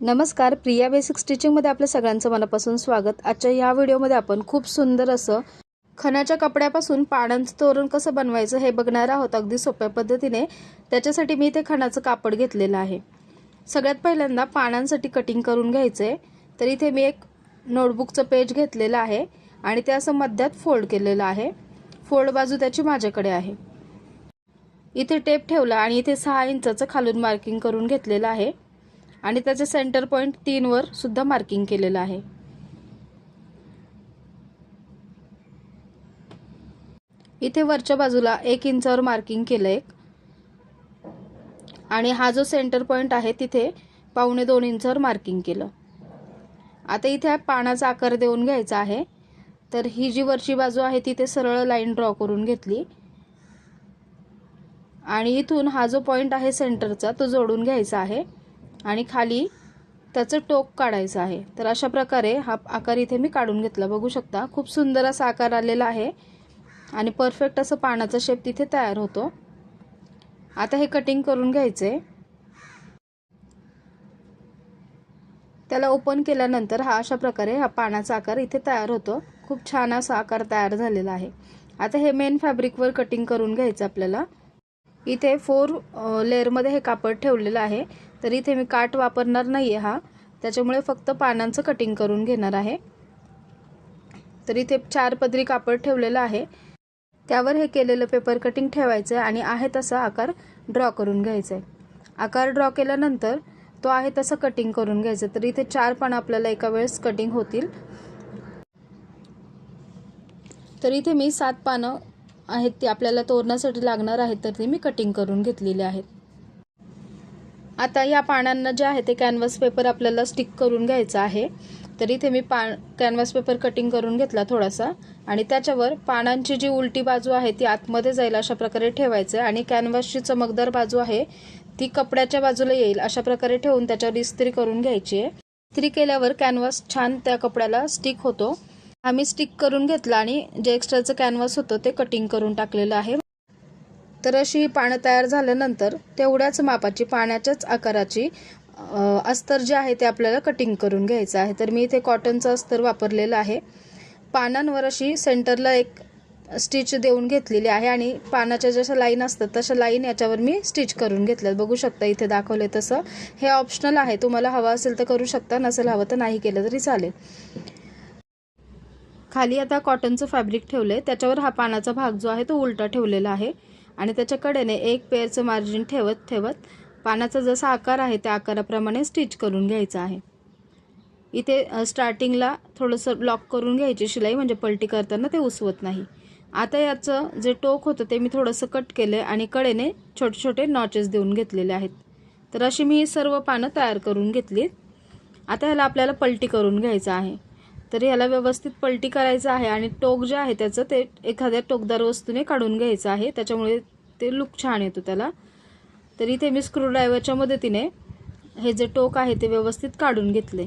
नमस्कार, प्रिया बेसिक स्टिचिंगमध्ये आपल्या सगळ्यांचं मनापासून स्वागत। आजच्या या व्हिडिओमध्ये आपण खूप सुंदर असं खणाच्या कपड्यापासून पानांचं तोरण कसं बनवायचं हे बघणार आहोत अगदी सोप्या पद्धतीने। त्याच्यासाठी मी इथे खणाचं कापड घेतलेलं आहे। सगळ्यात पहिल्यांदा पानांसाठी कटिंग करून घ्यायचे। तर इथे मी एक नोटबुकचं पेज घेतलेलं आहे आणि ते असं मध्यात फोल्ड केलेलं आहे। फोल्ड बाजू त्याची माझ्याकडे आहे। इथे टेप ठेवला आणि इथे 6 इंचाचं खालून मार्किंग करून घेतलेलं आहे आणि त्याचे सेंटर पॉइंट 3 वर सुद्धा मार्किंग केलेलं आहे। इथे वरच्या बाजूला 1 इंचावर मार्किंग केलंय आणि हा जो सेंटर पॉइंट आहे तिथे 1.25 इंचावर मार्किंग केलं। आता इथे पानाचा आकार देऊन घ्यायचा आहे। तर ही जी वरची बाजू आहे तिथे सरळ लाईन ड्रॉ करून घेतली आणि इथून हा जो पॉइंट आहे सेंटरचा तो जोडून घ्यायचा आहे आणि खाली त्याचं टोक काढायचं आहे। तर अशा प्रकारे हा आकार इथे मी काढून घेतला। बघू शकता खूप सुंदर असा आकार आलेला आहे आणि परफेक्ट असं पानाचा शेप तिथे तयार होतो। आता हे कटिंग करून घ्यायचे। त्याला ओपन केल्यानंतर हा अशा प्रकारे हा पानाचा आकार इथे तयार होतो। खूप छान असा आकार तयार झालेला आहे। आता हे मेन फॅब्रिकवर कटिंग करून घ्यायचं आपल्याला। इथे 4 लेयर मध्ये हे कापड ठेवलेलं आहे। तर इथे मी काट वापरणार नाहीये हा, त्याच्यामुळे फक्त पानांचं कटिंग करून घेणार आहे। तर इथे 4 पदरी कापड ठेवलेलं आहे, त्यावर हे केलेलं पेपर कटिंग ठेवायचं आणि आहे तसा आकार ड्रॉ करून घ्यायचा आहे। आकार ड्रॉ केल्यानंतर तो आहे तसा कटिंग करून घ्यायचा। तर इथे 4 पानं आपल्याला एका वेळेस कटिंग होतील। तर इथे मी 7 पानं आहेत ती आपल्याला तोरणासाठी लागणार आहेत, तर ती मी कटिंग करून घेतलेली आहेत। आता या पानांना जे आहे ते कॅनव्हास पेपर आपल्याला स्टिक करून घ्यायचा आहे। तर इथे मी कॅनव्हास पेपर कटिंग करून घेतला थोडासा आणि त्याच्यावर पानांची जी उलटी बाजू आहे ती आतमध्ये जाईल अशा प्रकारे ठेवायचं आणि कॅनव्हासची चमकदार बाजू आहे ती कपड्याच्या बाजूला येईल अशा प्रकारे ठेवून त्याच्यावर इस्त्री करून घ्यायची आहे। इस्त्री केल्यावर कॅनव्हास छान त्या कपड्याला स्टिक होतो। आम्ही स्टिक करून घेतला आणि जे एक्स्ट्राचं कॅनव्हास होतं ते कटिंग करून टाकलेलं आहे। तर अशी ही पानं तयार झाल्यानंतर तेवढ्याच मापाची पाण्याच्याच आकाराची अस्तर जे आहे ते आपल्याला कटिंग करून घ्यायचं आहे। तर मी इथे कॉटनचं अस्तर वापरलेलं आहे। पानांवर अशी सेंटरला एक स्टिच देऊन घेतलेली आहे आणि पानाच्या जशा लाईन असतात तशा लाईन याच्यावर मी स्टिच करून घेतल्यात। बघू शकता इथे दाखवले तसं। हे ऑप्शनल आहे, तुम्हाला हवं असेल तर करू शकता, नसेल हवं तर नाही केलं तरी चालेल। खाली आता कॉटनचं फॅब्रिक ठेवलंय, त्याच्यावर हा पानाचा भाग जो आहे तो उलटा ठेवलेला आहे आणि त्याच्या कडेने एक पेअरचं मार्जिन ठेवत पानाचा जसा आकार आहे त्या आकाराप्रमाणे स्टिच करून घ्यायचा आहे। इथे स्टार्टिंगला थोडंसं ब्लॉक करून घ्यायची शिलाई, म्हणजे पलटी करताना ते उसवत नाही। आता याचं जे टोक होतं ते मी थोडंसं कट केलंय आणि कडेने छोटे छोटे नॉचेस देऊन घेतलेले आहेत। तर अशी मी सर्व पानं तयार करून घेतली। आता ह्याला आपल्याला पलटी करून घ्यायचं आहे। तर ह्याला व्यवस्थित पलटी करायचं आहे आणि टोक जे आहे त्याचं ते एखाद्या टोकदार वस्तूने काढून घ्यायचं आहे, त्याच्यामुळे ते लुक छान येतो त्याला। तर इथे मी स्क्रूड्रायव्हरच्या मदतीने हे जे टोक आहे ते व्यवस्थित काढून घेतले।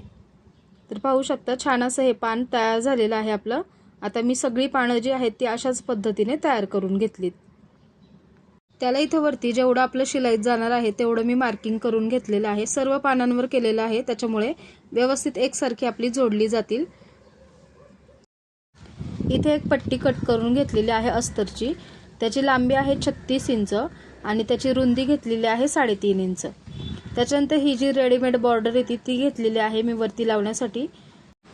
तर पाहू शकता छान असं हे पान तयार झालेलं आहे आपलं। आता मी सगळी पानं जी आहेत ती अशाच पद्धतीने तयार करून घेतलीत। त्याला इथे वरती जेवढं आपलं शिलाईत जाणार आहे तेवढं मी मार्किंग करून घेतलेलं आहे। सर्व पानांवर केलेलं आहे, त्याच्यामुळे व्यवस्थित एकसारखी आपली जोडली जातील। इथे एक पट्टी कट करून घेतलेली आहे अस्तरची। त्याची लांबी आहे 36 इंच आणि त्याची रुंदी घेतलेली आहे 3.5 इंच। त्याच्यानंतर ही जी रेडीमेड बॉर्डर आहे ती घेतलेली आहे मी वरती लावण्यासाठी।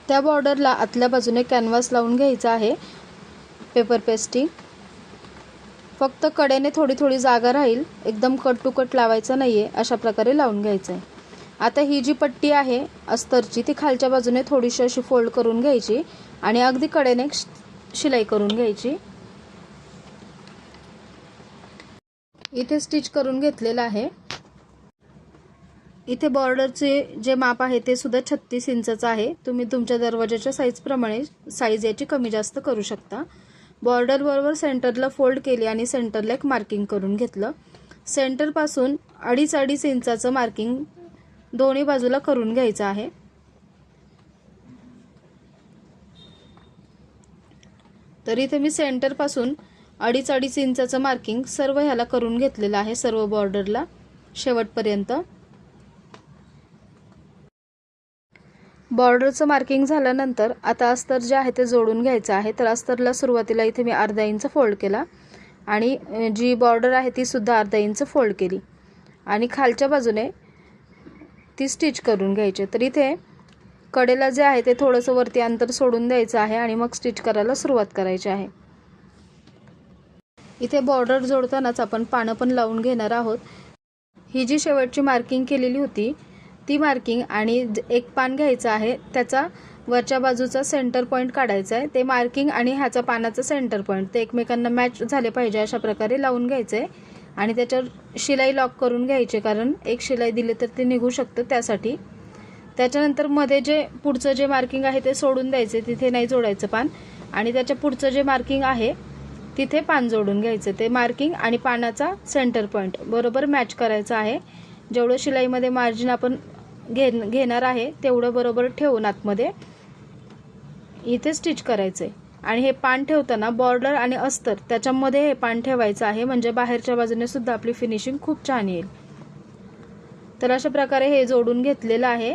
त्या बॉर्डरला आतल्या बाजूने कॅनव्हास लावून घ्यायचा आहे पेपर पेस्टिंग। फक्त कडेने थोडी थोडी जागा राहील, एकदम कट टू कट लावायचं नाहीये, अशा प्रकारे लावून घ्यायचं आहे। आता ही जी पट्टी आहे अस्तरची ती खालच्या बाजूने थोडीशी अशी फोल्ड करून घ्यायची आणि अगदी कडेने शिलाई करून घ्यायची। इथे स्टिच करून घेतलेलं आहे। इथे बॉर्डरचे जे माप आहे ते सुद्धा 36 इंचचं आहे। तुम्ही तुमच्या दरवाजाच्या साईज प्रमाणे साईज याची कमी जास्त करू शकता। बॉर्डर बरोबर सेंटरला फोल्ड केली आणि सेंटरला एक मार्किंग करून घेतलं। सेंटर पासून 2.5 इंचाचं मार्किंग दोन्ही बाजूला करून घ्यायचं आहे। तर इथे मी सेंटर पासून 2.5 इंचाचं मार्किंग सर्व ह्याला करून घेतलेलं आहे, सर्व बॉर्डरला शेवटपर्यंत। बॉर्डरचं मार्किंग झाल्यानंतर आता अस्तर जे आहे ते जोडून घ्यायचं आहे. तर अस्तरला सुरुवातीला इथे मी अर्धा इंच फोल्ड केला आणि जी बॉर्डर आहे ती सुद्धा अर्धा इंच फोल्ड केली आणि खालच्या बाजूने ती स्टिच करून घ्यायची. तर इथे कडेला जे आहे ते थोडंसं वरती अंतर सोडून द्यायचं आहे आणि मग स्टिच करायला सुरुवात करायची आहे. इथे बॉर्डर जोडतानाच आपण पानं पण लावून घेणार आहोत. ही जी शेवटची मार्किंग केलेली होती ती मार्किंग आणि एक पान घ्यायचं आहे, त्याचा वरच्या बाजूचा सेंटर पॉईंट काढायचा आहे. ते मार्किंग आणि ह्याचा पानाचा सेंटर पॉईंट ते एकमेकांना मॅच झाले पाहिजे अशा प्रकारे लावून घ्यायचं आहे आणि त्याच्यावर शिलाई लॉक करून घ्यायची, कारण एक शिलाई दिली तर ते निघू शकतं त्यासाठी. त्याच्यानंतर मध्ये जे पुढचं जे मार्किंग आहे ते सोडून द्यायचे, तिथे नाही जोडायचं पान, आणि त्याच्या पुढचं जे मार्किंग आहे तिथे पान जोडून घ्यायचं. ते मार्किंग आणि पानाचा सेंटर पॉईंट बरोबर मॅच करायचं आहे. जेवढं शिलाईमध्ये मार्जिन आपण घेणार आहे तेवढं बरोबर ठेवून आतमध्ये इथे स्टिच करायचं आहे. आणि हे पान ठेवताना बॉर्डर आणि अस्तर त्याच्यामध्ये हे पान ठेवायचं आहे, म्हणजे बाहेरच्या बाजूने सुद्धा आपली फिनिशिंग खूप छान येईल. तर अशा प्रकारे हे जोडून घेतलेलं आहे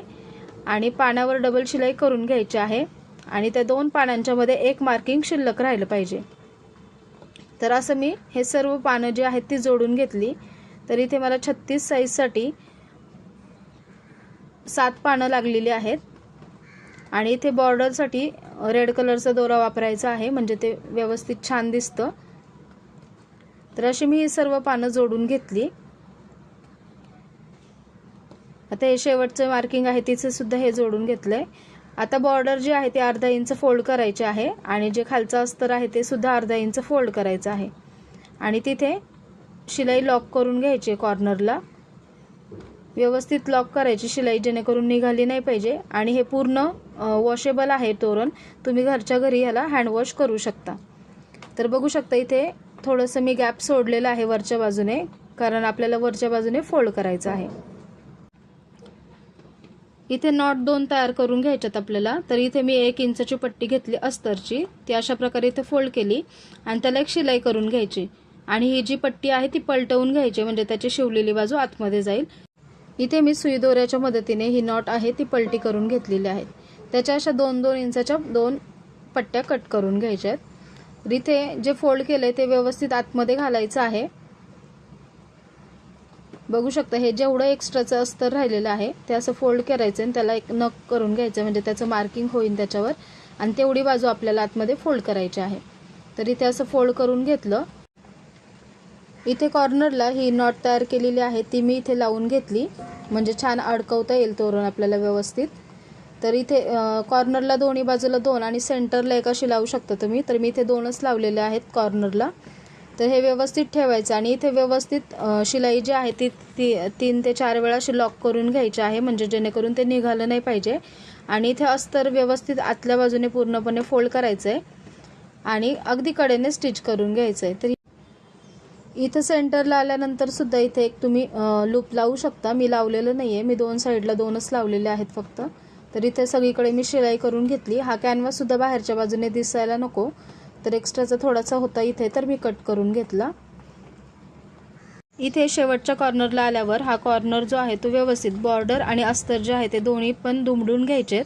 आणि पानावर डबल शिलाई करून घ्यायची आहे आणि त्या दोन पानांच्या मध्ये एक मार्किंग शिल्लक राहिलं पाहिजे. तर असं मी हे सर्व पानं जी आहेत ती जोडून घेतली. तर इथे मला 36 साईजसाठी 7 पानं लागलेली आहेत आणि इथे बॉर्डरसाठी रेड कलरचा दोरा वापरायचा आहे, म्हणजे ते व्यवस्थित छान दिसतं. तर अशी मी ही सर्व पानं जोडून घेतली. आता हे शेवटचं मार्किंग आहे तिचे सुद्धा हे जोडून घेतलंय. आता बॉर्डर जी आहे ते अर्धा इंच फोल्ड करायचे आहे आणि जे खालचं अस्तर आहे ते सुद्धा अर्धा इंच फोल्ड करायचं आहे आणि तिथे शिलाई लॉक करून घ्यायची. कॉर्नरला व्यवस्थित लॉक करायची शिलाई, जेणेकरून निघाली नाही पाहिजे. आणि हे पूर्ण वॉशेबल आहे तोरण, तुम्ही घरच्या घरी ह्याला हँडवॉश करू शकता. तर बघू शकता इथे थोडंसं मी गॅप सोडलेलं आहे वरच्या बाजूने, कारण आपल्याला वरच्या बाजूने फोल्ड करायचं आहे. इथे नॉट 2 तयार करून घ्यायच्यात आपल्याला. तर इथे मी 1 इंचाची पट्टी घेतली अस्तरची, ती अशा प्रकारे इथे फोल्ड केली आणि त्याला एक शिलाई करून घ्यायची आणि ही जी पट्टी आहे ती पलटवून घ्यायची, म्हणजे त्याची शिवलेली बाजू आतमध्ये जाईल. इथे मी सुई दोऱ्याच्या मदतीने ही नॉट आहे ती पलटी करून घेतलेली आहे. त्याच्या अशा 2-2 इंचाच्या 2 पट्ट्या कट करून घ्यायच्या आहेत. तर इथे जे फोल्ड केलंय ते व्यवस्थित आतमध्ये घालायचं आहे. बघू शकता हे जेवढं एक्स्ट्राचं अस्तर राहिलेलं आहे ते असं फोल्ड करायचं आणि त्याला एक नक करून घ्यायचं, म्हणजे त्याचं मार्किंग होईल त्याच्यावर, आणि तेवढी बाजू आपल्याला आतमध्ये फोल्ड करायची आहे. तर इथे असं फोल्ड करून घेतलं. इथे कॉर्नरला ही नॉट तयार केलेली आहे ती मी इथे लावून घेतली, म्हणजे छान अडकवता येईल तोरण आपल्याला व्यवस्थित. तर इथे कॉर्नरला दोन्ही बाजूला 2 आणि सेंटरला एक अशी लावू शकता तुम्ही. तर मी इथे 2च लावलेले आहेत कॉर्नरला. तर हे व्यवस्थित ठेवायचं आणि इथे व्यवस्थित शिलाई जी आहे ती 3 ते 4 वेळा अशी लॉक करून घ्यायची आहे, म्हणजे जेणेकरून ते निघालं नाही पाहिजे. आणि इथे अस्तर व्यवस्थित आतल्या बाजूने पूर्णपणे फोल्ड करायचं आहे आणि अगदी कडेने स्टिच करून घ्यायचं आहे. तर इथं सेंटरला आल्यानंतर सुद्धा इथे एक तुम्ही लूप लावू शकता. मी लावलेलं नाही आहे, मी 2 साईडला 2च लावलेले आहेत फक्त. तर इथे सगळीकडे मी शिलाई करून घेतली. हा कॅनव्हास सुद्धा बाहेरच्या बाजूने दिसायला नको, तर एक्स्ट्राचा थोडासा होता इथे, तर मी कट करून घेतला. इथे शेवटच्या कॉर्नरला आल्यावर हा कॉर्नर जो आहे तो व्यवस्थित बॉर्डर आणि अस्तर जे आहे ते दोन्ही पण दुमडून घ्यायचेत,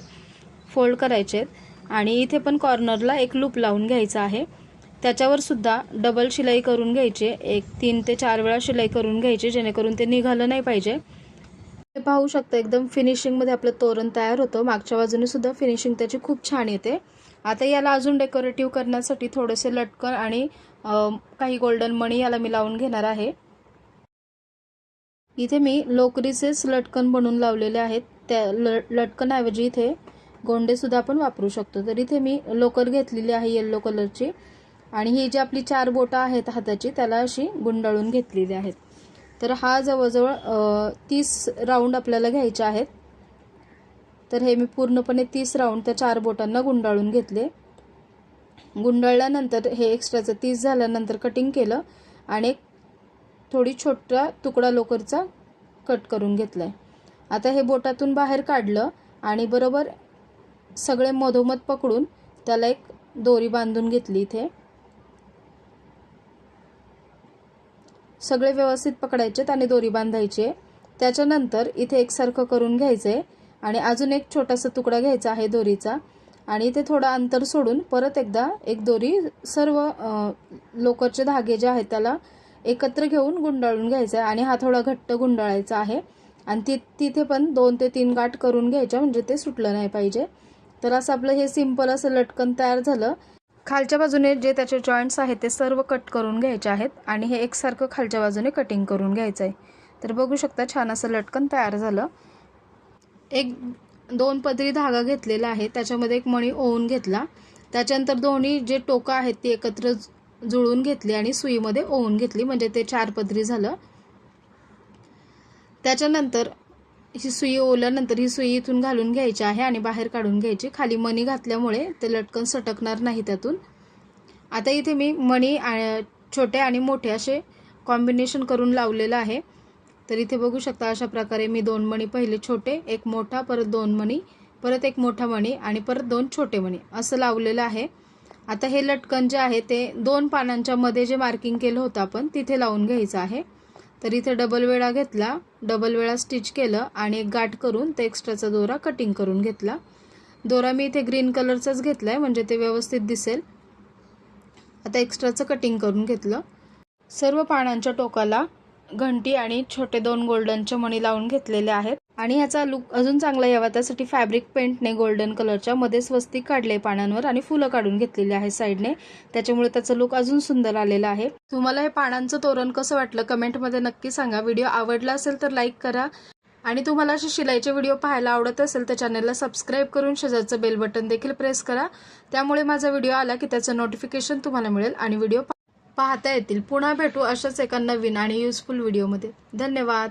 फोल्ड करायचेत आणि इथे पण कॉर्नरला एक लूप लावून घ्यायचा आहे. त्याच्यावर सुद्धा डबल शिलाई करून घ्यायची, एक 3 ते 4 वेळा शिलाई करून घ्यायची, जेणेकरून ते निघालं नाही पाहिजे. ते पाहू शकता एकदम फिनिशिंगमध्ये आपलं तोरण तयार होतं. मागच्या बाजूने सुद्धा फिनिशिंग त्याची खूप छान येते. आता याला अजून डेकोरेटिव्ह करण्यासाठी थोडेसे लटकन आणि काही गोल्डन मणी याला मी लावून घेणार आहे. इथे मी लोकरीचेच लटकन बनवून लावलेले आहेत. त्या लटकनऐवजी इथे गोंडे सुद्धा आपण वापरू शकतो. तर इथे मी लोकर घेतलेली आहे येलो कलरची आणि ही जी आपली 4 बोटं आहेत हाताची त्याला अशी गुंडाळून घेतलेली आहेत. तर हा जवळजवळ 30 राऊंड आपल्याला घ्यायचे आहेत. तर हे मी पूर्णपणे 30 राऊंड त्या 4 बोटांना गुंडाळून घेतले. गुंडाळल्यानंतर हे एक्स्ट्राचं 30 झाल्यानंतर कटिंग केलं आणि थोडी छोटा तुकडा लोकरचा कट करून घेतलाय. आता हे बोटातून बाहेर काढलं आणि बरोबर सगळे मधोमध पकडून त्याला एक दोरी बांधून घेतली. इथे सगळे व्यवस्थित पकडायचे आणि दोरी बांधायची. त्याच्यानंतर इथे एकसारखं करून घ्यायचंय आणि अजून एक छोटासा तुकडा घ्यायचा आहे दोरीचा आणि इथे थोडं अंतर सोडून परत एकदा एक दोरी सर्व लोकरचे धागे जे आहेत त्याला एकत्र घेऊन गुंडाळून घ्यायचा आहे आणि हा थोडा घट्ट गुंडाळायचा आहे आणि तिथे पण 2 ते 3 गाठ करून घ्यायच्या म्हणजे ते सुटलं नाही पाहिजे। तर असं आपलं हे सिंपल असं लटकन तयार झालं। खालच्या बाजूने जे त्याचे जॉईंट्स आहेत ते सर्व कट करून घ्यायचे आहेत आणि हे एकसारखं खालच्या बाजूने कटिंग करून घ्यायचं आहे। तर बघू शकता छान असं लटकन तयार झालं। एक 2 पदरी धागा घेतलेला आहे, त्याच्यामध्ये एक मणी ओवून घेतला, त्याच्यानंतर दोन्ही जे टोकं आहेत ती एकत्र जुळवून घेतली आणि सुईमध्ये ओवून घेतली म्हणजे ते 4 पदरी झालं। त्याच्यानंतर ही सुई ओवल्यानंतर ही सुई इथून घालून घ्यायची आहे आणि बाहेर काढून घ्यायची। खाली मणी घातल्यामुळे ते लटकन सटकणार नाही त्यातून। आता इथे मी मणी छोटे आणि मोठे असे कॉम्बिनेशन करून लावलेलं आहे। तर इथे बघू शकता अशा प्रकारे मी 2 मणी पहिले छोटे, एक मोठा, परत 2 मणी, परत एक मोठा मणी आणि परत 2 छोटे मणी असं लावलेलं आहे। आता हे लटकन जे आहे ते 2 पानांच्या मध्ये जे मार्किंग केलं होतं आपण तिथे लावून घ्यायचं आहे। तर इथे डबल वेळा घेतला, डबल वेळा स्टिच केलं आणि एक गाठ करून ते एक्स्ट्राचा दोरा कटिंग करून घेतला। दोरा मी इथे ग्रीन कलरचाच घेतलाय म्हणजे ते व्यवस्थित दिसेल। आता एक्स्ट्राचं कटिंग करून घेतलं। सर्व पानांच्या टोकाला घंटी आणि छोटे 2 गोल्डनचे मणी लावून घेतलेले आहेत आणि ह्याचा लुक अजून चांगला यावा त्यासाठी फॅब्रिक पेंटने गोल्डन कलरच्या मध्ये स्वस्तिक काढले पानांवर आणि फुलं काढून घेतलेली आहे साइडने, त्याच्यामुळे त्याचा लुक अजून सुंदर आलेला आहे। तुम्हाला हे पानांचं तोरण कसं वाटलं कमेंटमध्ये नक्की सांगा। व्हिडिओ आवडला असेल तर लाईक करा आणि तुम्हाला असे शिलाईचे व्हिडिओ पाहायला आवडत असेल तर चॅनलला सबस्क्राईब करून शेजारचं बेल बटन देखील प्रेस करा, त्यामुळे माझा व्हिडिओ आला की त्याचं नोटिफिकेशन तुम्हाला मिळेल आणि व्हिडिओ पाहता येतील। पुन्हा भेटू अशाच एका नवीन आणि युजफुल व्हिडिओमध्ये। धन्यवाद।